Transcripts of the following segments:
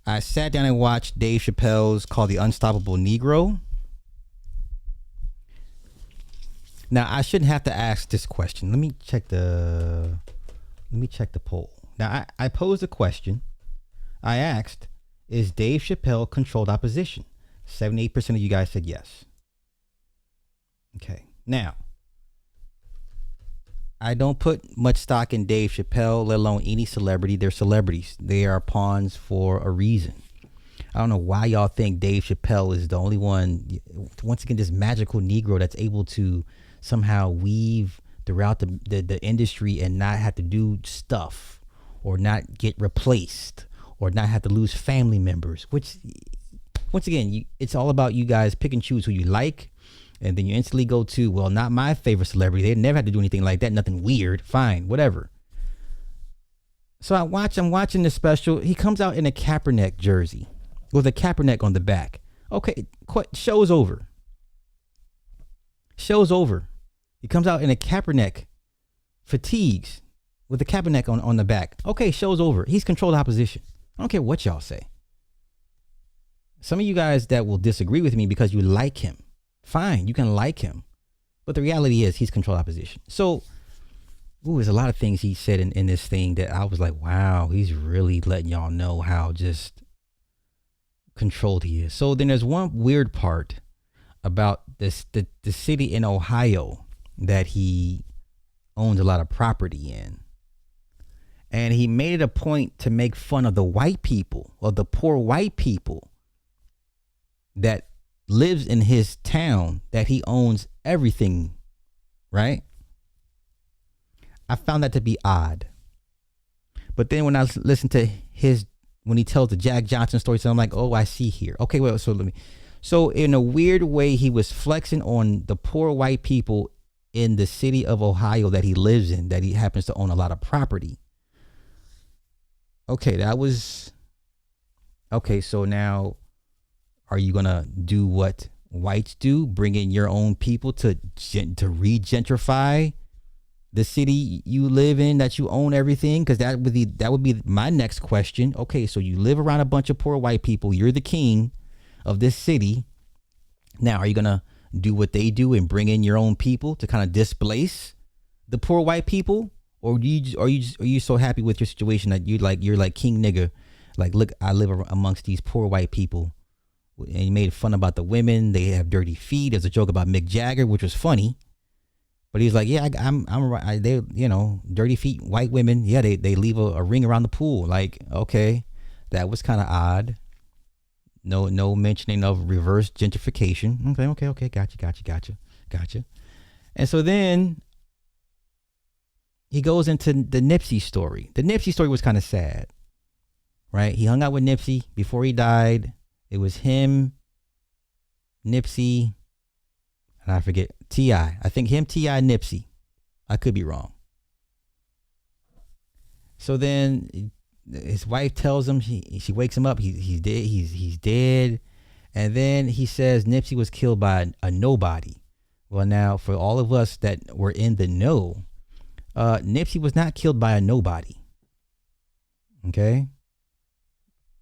I sat down and watched Dave Chappelle's called The Unstoppable Negro. Now I shouldn't have to ask this question. Let me check the poll. Now I posed a question. I asked, is Dave Chappelle controlled opposition? 78% of you guys said yes. Okay. Now, I don't put much stock in Dave Chappelle, let alone any celebrity. They're celebrities. They are pawns for a reason. I don't know why y'all think Dave Chappelle is the only one, once again, this magical Negro that's able to somehow weave throughout the industry and not have to do stuff or not get replaced or not have to lose family members, which, once again, it's all about you guys pick and choose who you like. And then you instantly go to, well, not my favorite celebrity. They never had to do anything like that. Nothing weird. Fine, whatever. So I'm watching the special. He comes out in a Kaepernick jersey with a Kaepernick on the back. Okay, show's over. Show's over. He comes out in a Kaepernick fatigues with a Kaepernick on the back. Okay, show's over. He's controlled opposition. I don't care what y'all say. Some of you guys that will disagree with me because you like him. Fine, you can like him. But the reality is he's controlled opposition. So, there's a lot of things he said in this thing that I was like, wow, he's really letting y'all know how just controlled he is. So then there's one weird part about this the city in Ohio that he owns a lot of property in. And he made it a point to make fun of the white people, or the poor white people that lives in his town, that he owns everything, right? I found that to be odd. But then when I listen to when he tells the Jack Johnson story, so I'm like, oh, I see here. Okay, well, so in a weird way, he was flexing on the poor white people in the city of Ohio that he lives in, that he happens to own a lot of property. Okay, so now, are you gonna do what whites do? Bring in your own people to re-gentrify the city you live in, that you own everything? Because that would be my next question. Okay, so you live around a bunch of poor white people. You're the king of this city. Now, are you gonna do what they do and bring in your own people to kind of displace the poor white people? Or are you so happy with your situation that you're like king nigga? Like, look, I live amongst these poor white people. And he made fun about the women. They have dirty feet. There's a joke about Mick Jagger, which was funny. But he's like, yeah, they, dirty feet, white women. Yeah, they leave a ring around the pool. Like, okay, that was kind of odd. No mentioning of reverse gentrification. Okay. Gotcha. And so then he goes into the Nipsey story. The Nipsey story was kind of sad, right? He hung out with Nipsey before he died. It was him, Nipsey, and I forget, T.I. I think him, T.I., Nipsey. I could be wrong. So then his wife tells him, she wakes him up, he's dead, he's dead. And then he says Nipsey was killed by a nobody. Well, now, for all of us that were in the know, Nipsey was not killed by a nobody. Okay?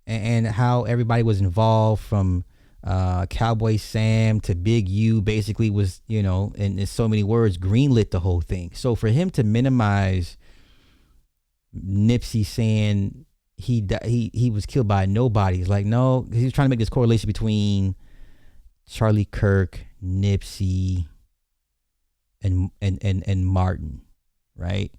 And how everybody was involved, from Cowboy Sam to Big U, basically was, in so many words, greenlit the whole thing. So for him to minimize Nipsey saying he was killed by nobody, it's like, no, he was trying to make this correlation between Charlie Kirk, Nipsey, and Martin, right?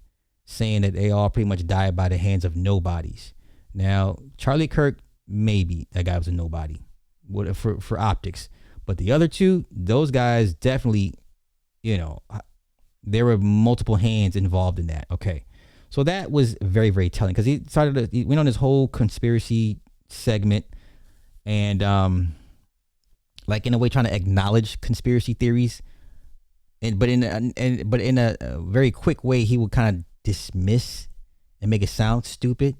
Saying that they all pretty much died by the hands of nobodies. Now, Charlie Kirk, maybe that guy was a nobody for optics. But the other two, those guys definitely, there were multiple hands involved in that. Okay. So that was very, very telling, because he went on this whole conspiracy segment and, like, in a way trying to acknowledge conspiracy theories. But in a very quick way, he would kind of dismiss and make it sound stupid.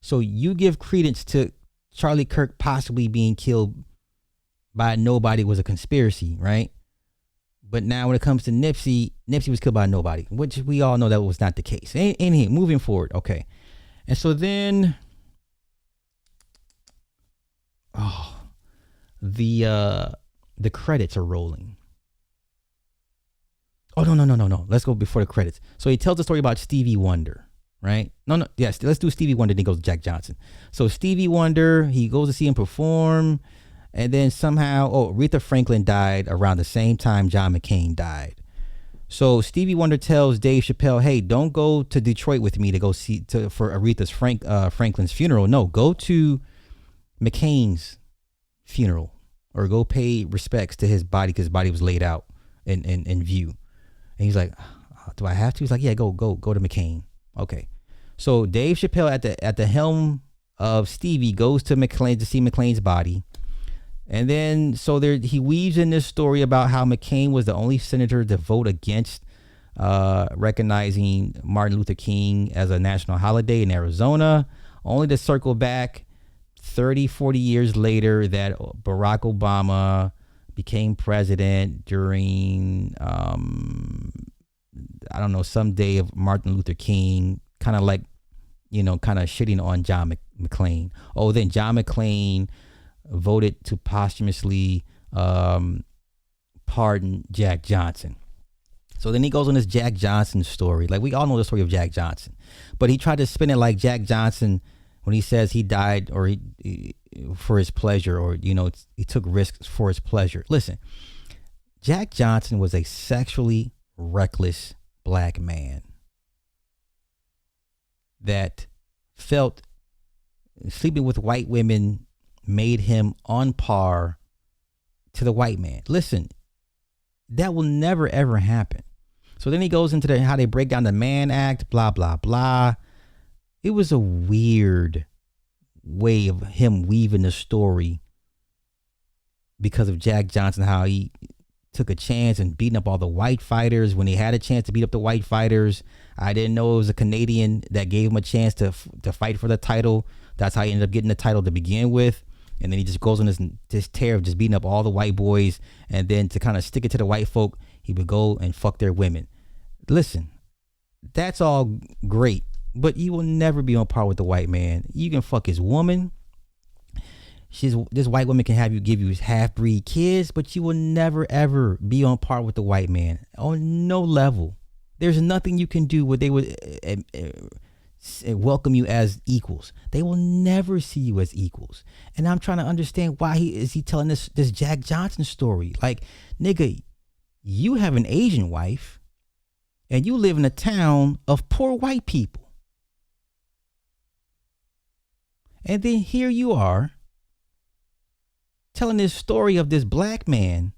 So you give credence to Charlie Kirk possibly being killed by nobody was a conspiracy, right? But now when it comes to Nipsey was killed by nobody, which we all know that was not the case. Moving forward, okay. And so then the credits are rolling. Oh, no. Let's go before the credits. So he tells the story about Stevie Wonder, right? No. Yes, let's do Stevie Wonder, then goes to Jack Johnson. So Stevie Wonder, he goes to see him perform. And then somehow, Aretha Franklin died around the same time John McCain died. So Stevie Wonder tells Dave Chappelle, hey, don't go to Detroit with me to go for Aretha Franklin's funeral. No, go to McCain's funeral or go pay respects to his body because his body was laid out in view. And he's like, do I have to? He's like, yeah, go to McCain. Okay. So Dave Chappelle at the helm of Stevie goes to McLean to see McLean's body. And then so he weaves in this story about how McCain was the only senator to vote against recognizing Martin Luther King as a national holiday in Arizona, only to circle back 30, 40 years later that Barack Obama became president during, I don't know, some day of Martin Luther King, kind of like, kind of shitting on John McClane. Oh, then John McClane voted to posthumously pardon Jack Johnson. So then he goes on this Jack Johnson story. Like, we all know the story of Jack Johnson, but he tried to spin it like Jack Johnson, when he says he died or he for his pleasure, or he took risks for his pleasure. Listen, Jack Johnson was a sexually reckless black man that felt sleeping with white women made him on par to the white man. Listen, that will never ever happen. So then he goes into how they break down the Mann Act, blah blah blah. It was a weird way of him weaving the story because of Jack Johnson, how he took a chance and beating up all the white fighters when he had a chance to beat up the white fighters. I didn't know it was a Canadian that gave him a chance to fight for the title. That's how he ended up getting the title to begin with. And then he just goes on this tear of just beating up all the white boys. And then to kind of stick it to the white folk, he would go and fuck their women. Listen, that's all great, but you will never be on par with the white man. You can fuck his woman. This white woman can give you half-breed kids, but you will never ever be on par with the white man on no level. There's nothing you can do where they would welcome you as equals. They will never see you as equals. And I'm trying to understand why he telling this Jack Johnson story. Like, nigga, you have an Asian wife and you live in a town of poor white people. And then here you are telling this story of this black man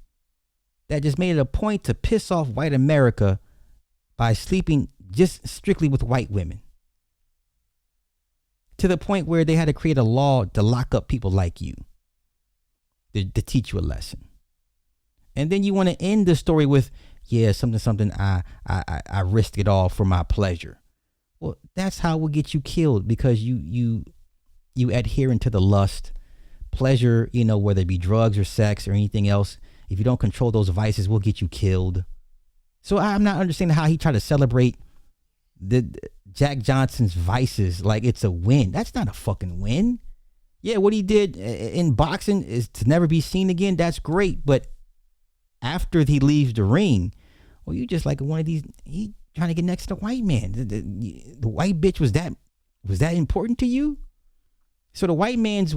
that just made it a point to piss off white America by sleeping just strictly with white women, to the point where they had to create a law to lock up people like you, to teach you a lesson. And then you want to end the story with, yeah, something, I risked it all for my pleasure. Well, that's how we'll get you killed, because you adhering to the lust, pleasure, whether it be drugs or sex or anything else. If you don't control those vices, will get you killed. So I'm not understanding how he tried to celebrate the Jack Johnson's vices like it's a win. That's not a fucking win. Yeah, what he did in boxing is to never be seen again. That's great, but after he leaves the ring, well, you just like one of these. He trying to get next to the white man. The white bitch was that important to you? So the white man's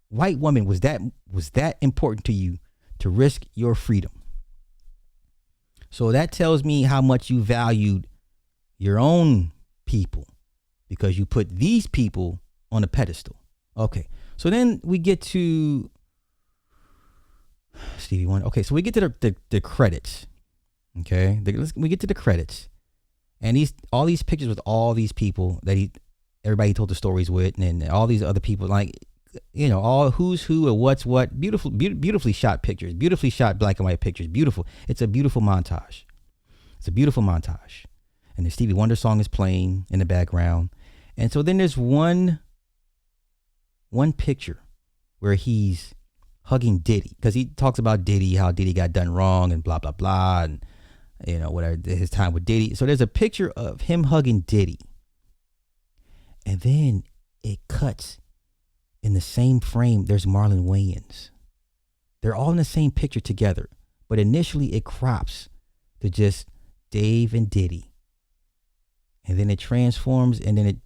white woman was that important to you to risk your freedom? So that tells me how much you valued your own people, because you put these people on a pedestal. Okay, so then we get to Stevie Wonder. Okay, so we get to the credits. Okay, we get to the credits, and all these pictures with all these people that everybody told the stories with, and all these other people, like, all who's who and what's what. Beautifully shot pictures, beautifully shot black and white pictures. Beautiful. It's a beautiful montage. And the Stevie Wonder song is playing in the background. And so then there's one picture where he's hugging Diddy, because he talks about Diddy, how Diddy got done wrong and blah, blah, blah. And, whatever, his time with Diddy. So there's a picture of him hugging Diddy. And then it cuts in the same frame. There's Marlon Wayans. They're all in the same picture together, but initially it crops to just Dave and Diddy, and then it transforms, and then it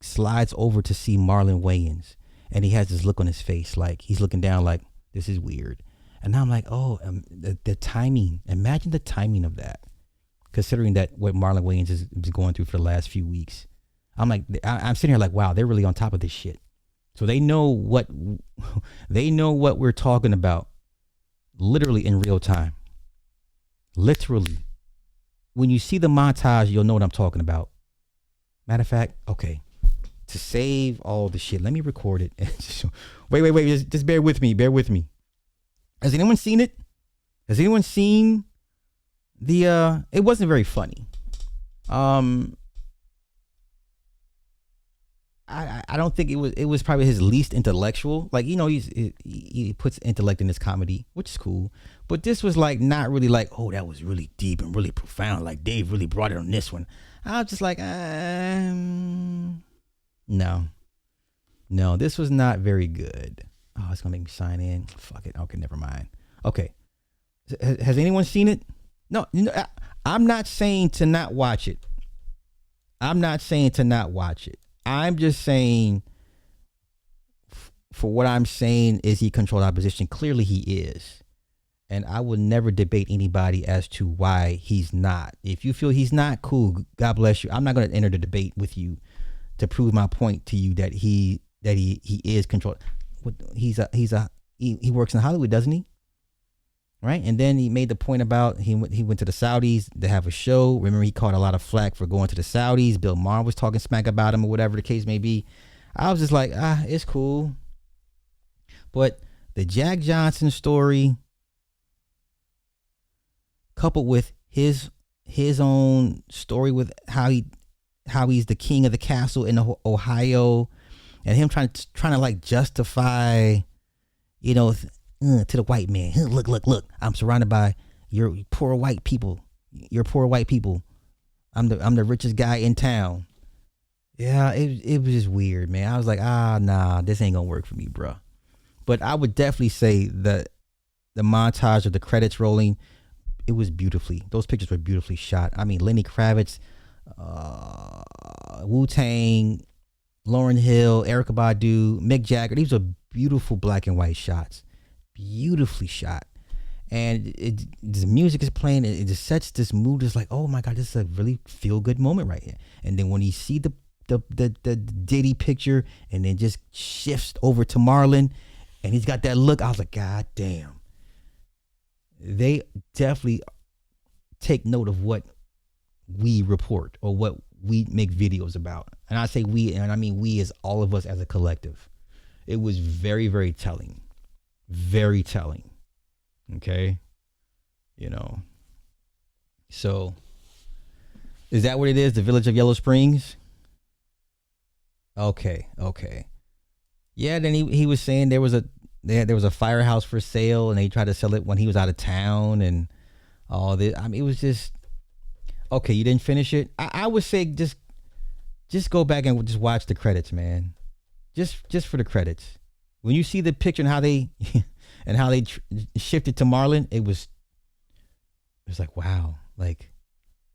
slides over to see Marlon Wayans, and he has this look on his face, like he's looking down, like this is weird. And now I'm like, oh, the timing. Imagine the timing of that, considering that what Marlon Wayans is going through for the last few weeks. I'm like, I'm sitting here like, wow, they're really on top of this shit. So they know what we're talking about, literally in real time. Literally, when you see the montage, you'll know what I'm talking about. Matter of fact, okay, to save all the shit, let me record it. wait, just bear with me. Has anyone seen it? Has anyone seen the it wasn't very funny. I don't think it was probably his least intellectual. Like, you know, he puts intellect in his comedy, which is cool. But this was like not really like, oh, that was really deep and really profound. Like Dave really brought it on this one. I was just like, no, this was not very good. Oh, it's gonna make me sign in. Fuck it. Okay, never mind. Okay, has anyone seen it? No, I'm not saying to not watch it. I'm just saying, for what I'm saying, is he controlled opposition? Clearly he is. And I will never debate anybody as to why he's not. If you feel he's not, cool, God bless you. I'm not going to enter the debate with you to prove my point to you that he is controlled. He works in Hollywood, doesn't he? Right? And then he made the point about he went to the Saudis to have a show. Remember, he caught a lot of flack for going to the Saudis. Bill Maher was talking smack about him, or whatever the case may be. I was just like, it's cool. But the Jack Johnson story, coupled with his own story with how he's the king of the castle in Ohio, and him trying to like justify, you know, to the white man. Look, I'm surrounded by your poor white people. I'm the richest guy in town. Yeah, it was just weird, man. I was like, nah, this ain't gonna work for me, bro. But I would definitely say that the montage of the credits rolling, it was those pictures were beautifully shot. I mean, Lenny Kravitz, Wu-Tang, Lauryn Hill, Erykah Badu, Mick Jagger. These are beautiful black and white shots. Beautifully shot. And the music is playing. It just sets this mood. It's like, oh my God, this is a really feel-good moment right here. And then when you see the Diddy picture, and then just shifts over to Marlon, and he's got that look, I was like, God damn. They definitely take note of what we report or what we make videos about. And I say we, and I mean we as all of us as a collective. It was very, very telling. Very telling. Okay? You know. So, is that what it is? The Village of Yellow Springs? Okay. Yeah, then he was saying there was a firehouse for sale, and they tried to sell it when he was out of town, and all this. I mean, it was just, okay, you didn't finish it. I would say just go back and just watch the credits, man. Just for the credits. When you see the picture and how they shifted to Marlon, it was like, wow, like,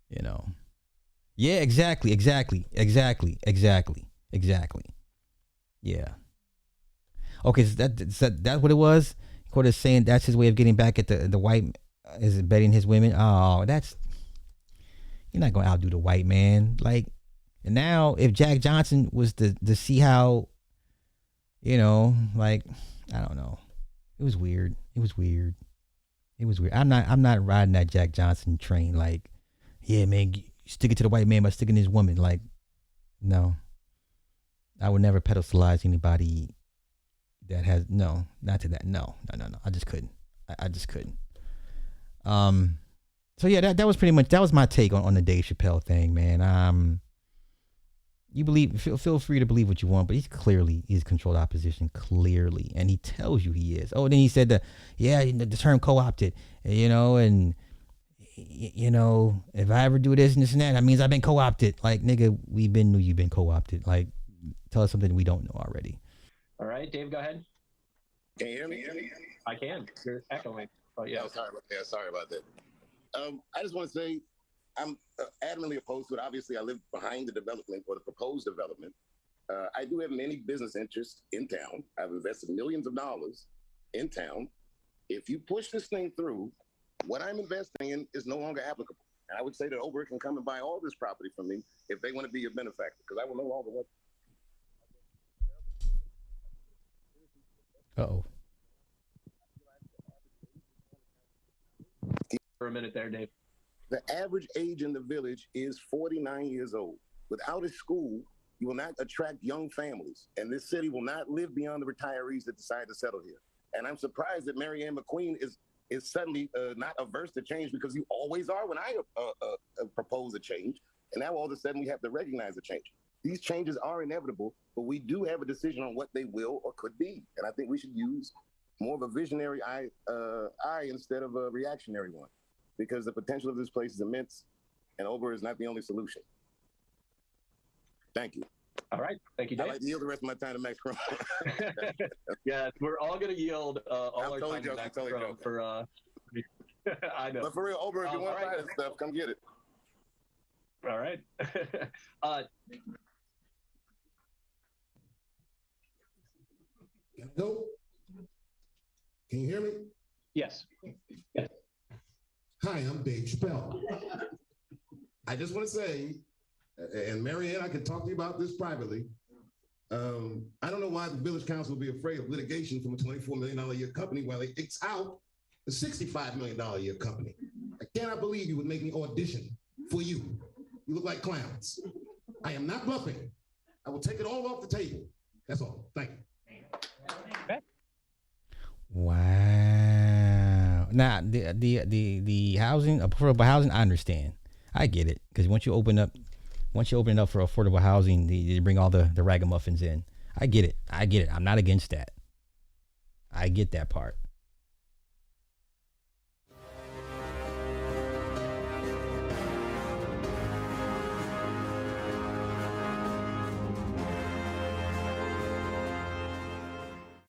you know. Yeah, exactly. Yeah. Okay, so that's what it was. Court is saying that's his way of getting back at the white, is betting his women. Oh, you're not gonna outdo the white man. Like, and now if Jack Johnson was to see how, you know, like, I don't know. It was weird. I'm not riding that Jack Johnson train. Like, yeah, man, stick it to the white man by sticking his woman. Like, no. I would never pedestalize anybody that has, no, not to that. No. I just couldn't. So yeah, that was pretty much, that was my take on the Dave Chappelle thing, man. You feel free to believe what you want, but he's controlled opposition, clearly, and he tells you he is. Oh, then he said the term co-opted, you know, and you know, if I ever do this and this and that means I've been co-opted. Like, nigga, knew you've been co-opted. Like, tell us something we don't know already. All right, Dave, go ahead. Can you hear me? I can. You're echoing. Oh yeah. Oh, sorry about that. I just want to say I'm adamantly opposed to it. Obviously, I live behind the development or the proposed development. I do have many business interests in town. I've invested millions of dollars in town. If you push this thing through, what I'm investing in is no longer applicable. And I would say that Ober can come and buy all this property from me if they want to be a benefactor, because I will no longer want. Uh-oh. For a minute there, Dave. The average age in the village is 49 years old. Without a school, you will not attract young families, and this city will not live beyond the retirees that decide to settle here. And I'm surprised that Mary Ann McQueen is suddenly not averse to change, because you always are when I propose a change, and now all of a sudden we have to recognize a change. These changes are inevitable, but we do have a decision on what they will or could be, and I think we should use more of a visionary eye instead of a reactionary one, because the potential of this place is immense, and Ober is not the only solution. Thank you. All right. Thank you, Dave. I'd like to yield the rest of my time to Max Crum. Yeah, we're all going to yield all our time to Max Crum for... I know. But for real, Ober, if you want to buy this stuff, come get it. All right. Go. Can you hear me? Yes. Hi, I'm Dave Chappelle. I just want to say, and Marianne, I can talk to you about this privately. I don't know why the village council would be afraid of litigation from a $24 million a year company while they X out a $65 million a year company. I cannot believe you would make me audition for you. You look like clowns. I am not bluffing. I will take it all off the table. That's all. Thank you. Wow. Now the housing, affordable housing, I understand. I get it, because once you open it up for affordable housing, they bring all the ragamuffins in. I get it. I'm not against that. I get that part.